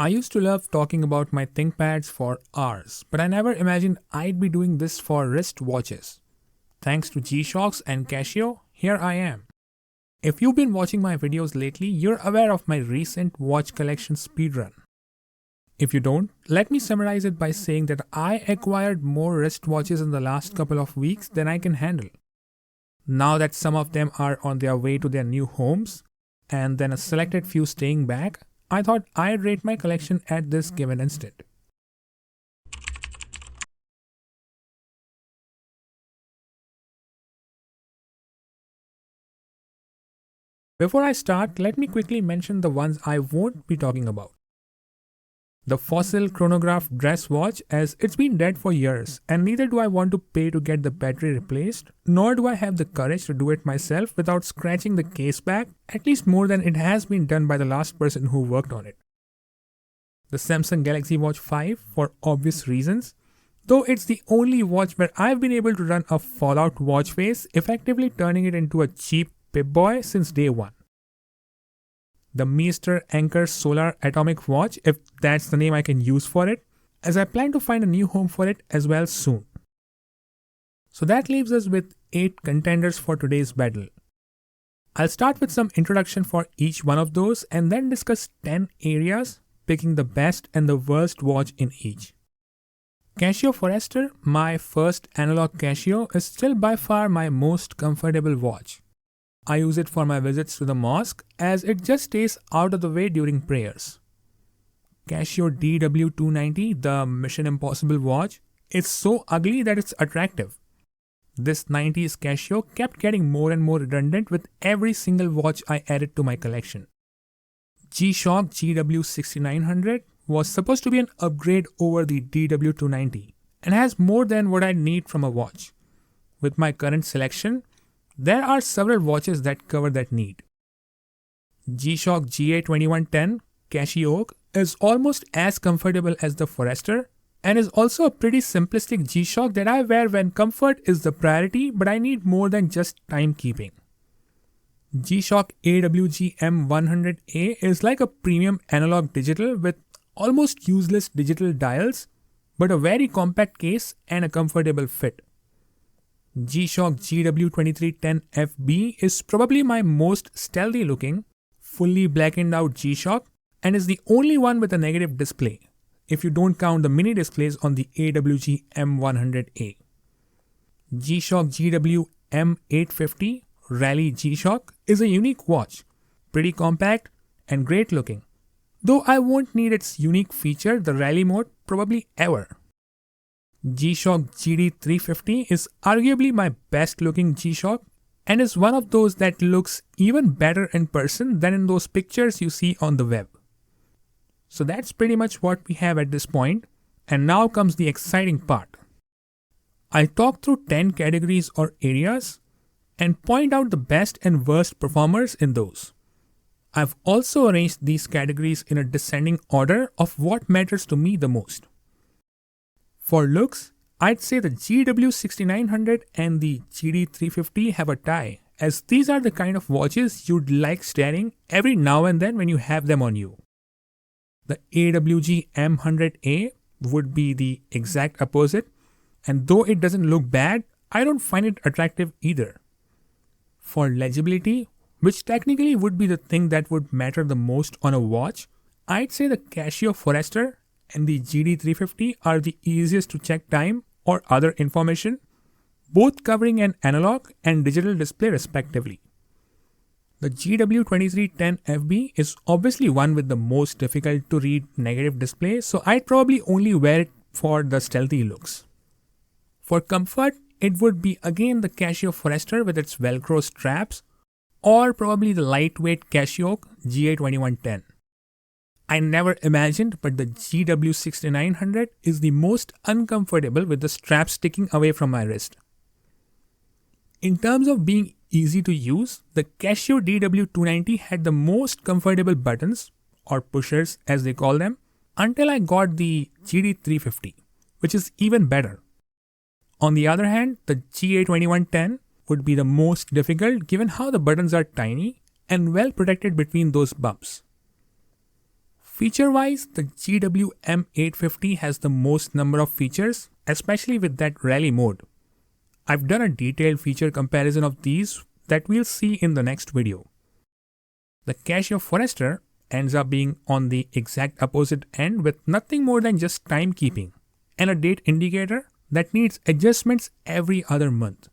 I used to love talking about my ThinkPads for hours, but I never imagined I'd be doing this for wristwatches. Thanks to G-Shocks and Casio, here I am. If you've been watching my videos lately, you're aware of my recent watch collection speedrun. If you don't, let me summarize it by saying that I acquired more wristwatches in the last couple of weeks than I can handle. Now that some of them are on their way to their new homes, and then a selected few staying back, I thought I'd rate my collection at this given instant. Before I start, let me quickly mention the ones I won't be talking about. The fossil chronograph dress watch, as it's been dead for years, and neither do I want to pay to get the battery replaced, nor do I have the courage to do it myself without scratching the case back, at least more than it has been done by the last person who worked on it. The Samsung Galaxy Watch 5, for obvious reasons, though it's the only watch where I've been able to run a Fallout watch face, effectively turning it into a cheap Pip-Boy since day one. The Meister Anchor Solar Atomic Watch, if that's the name I can use for it, as I plan to find a new home for it as well soon. So that leaves us with 8 contenders for today's battle. I'll start with some introduction for each one of those and then discuss 10 areas, picking the best and the worst watch in each. Casio Forester, my first analog Casio, is still by far my most comfortable watch. I use it for my visits to the mosque as it just stays out of the way during prayers. Casio DW290, the Mission Impossible watch, is so ugly that it's attractive. This 90s Casio kept getting more and more redundant with every single watch I added to my collection. G-Shock GW6900 was supposed to be an upgrade over the DW290 and has more than what I need from a watch. With my current selection, there are several watches that cover that need. G-Shock GA2110 Casio is almost as comfortable as the Forester and is also a pretty simplistic G-Shock that I wear when comfort is the priority but I need more than just timekeeping. G-Shock AWG M100A is like a premium analog digital with almost useless digital dials but a very compact case and a comfortable fit. G-Shock GW2310FB is probably my most stealthy looking, fully blackened out G-Shock and is the only one with a negative display, if you don't count the mini displays on the AWG M100A. G-Shock GW M850 Rally G-Shock is a unique watch, pretty compact and great looking, though I won't need its unique feature, the Rally mode, probably ever. G-Shock GD350 is arguably my best looking G-Shock and is one of those that looks even better in person than in those pictures you see on the web. So that's pretty much what we have at this point, and now comes the exciting part. I'll talk through 10 categories or areas and point out the best and worst performers in those. I've also arranged these categories in a descending order of what matters to me the most. For looks, I'd say the GW6900 and the GD350 have a tie, as these are the kind of watches you'd like staring every now and then when you have them on you. The AWG M100A would be the exact opposite, and though it doesn't look bad, I don't find it attractive either. For legibility, which technically would be the thing that would matter the most on a watch, I'd say the Casio Forester and the GD350 are the easiest to check time or other information, both covering an analog and digital display respectively. The GW2310FB is obviously one with the most difficult to read negative display, so I'd probably only wear it for the stealthy looks. For comfort, it would be again the Casio Forester with its Velcro straps, or probably the lightweight Casio GA2110. I never imagined, but the GW6900 is the most uncomfortable with the strap sticking away from my wrist. In terms of being easy to use, the Casio DW290 had the most comfortable buttons, or pushers as they call them, until I got the GD350, which is even better. On the other hand, the GA2110 would be the most difficult given how the buttons are tiny and well protected between those bumps. Feature-wise, the GW-M850 has the most number of features, especially with that rally mode. I've done a detailed feature comparison of these that we'll see in the next video. The Casio Forester ends up being on the exact opposite end with nothing more than just timekeeping and a date indicator that needs adjustments every other month.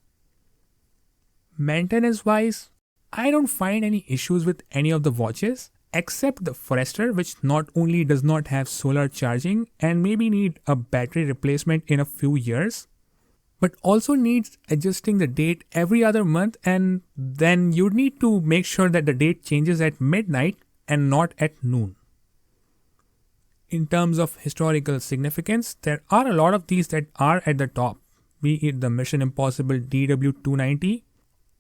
Maintenance-wise, I don't find any issues with any of the watches except the Forester, which not only does not have solar charging and maybe need a battery replacement in a few years, but also needs adjusting the date every other month, and then you need to make sure that the date changes at midnight and not at noon. In terms of historical significance, there are a lot of these that are at the top, be it the Mission Impossible DW290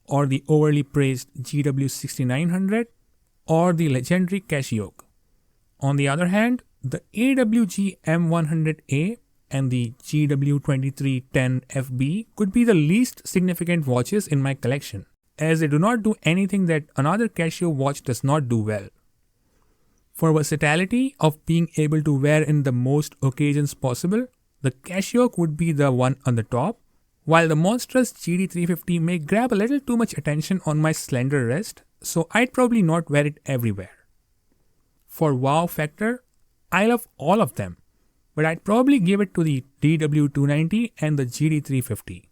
or the overly praised GW6900 or the legendary Casio. On the other hand, the AWG M100A and the GW2310FB could be the least significant watches in my collection, as they do not do anything that another Casio watch does not do well. For versatility of being able to wear in the most occasions possible, the Casio would be the one on the top, while the monstrous GD350 may grab a little too much attention on my slender wrist, so I'd probably not wear it everywhere. For wow factor, I love all of them, but I'd probably give it to the DW290 and the GD350.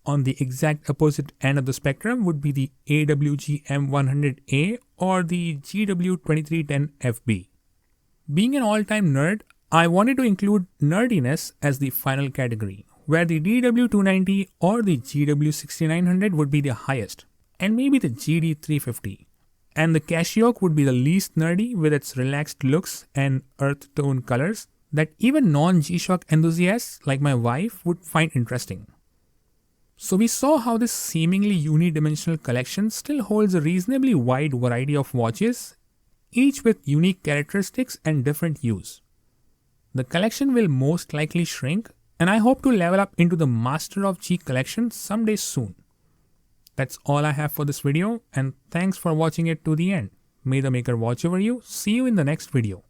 On the exact opposite end of the spectrum would be the AWG M100A or the GW2310FB. Being an all-time nerd, I wanted to include nerdiness as the final category, where the DW290 or the GW6900 would be the highest, and maybe the GD350. And the Casio would be the least nerdy with its relaxed looks and earth tone colors that even non-G-Shock enthusiasts like my wife would find interesting. So we saw how this seemingly unidimensional collection still holds a reasonably wide variety of watches, each with unique characteristics and different use. The collection will most likely shrink, and I hope to level up into the Master of G collection someday soon. That's all I have for this video, and thanks for watching it to the end. May the Maker watch over you. See you in the next video.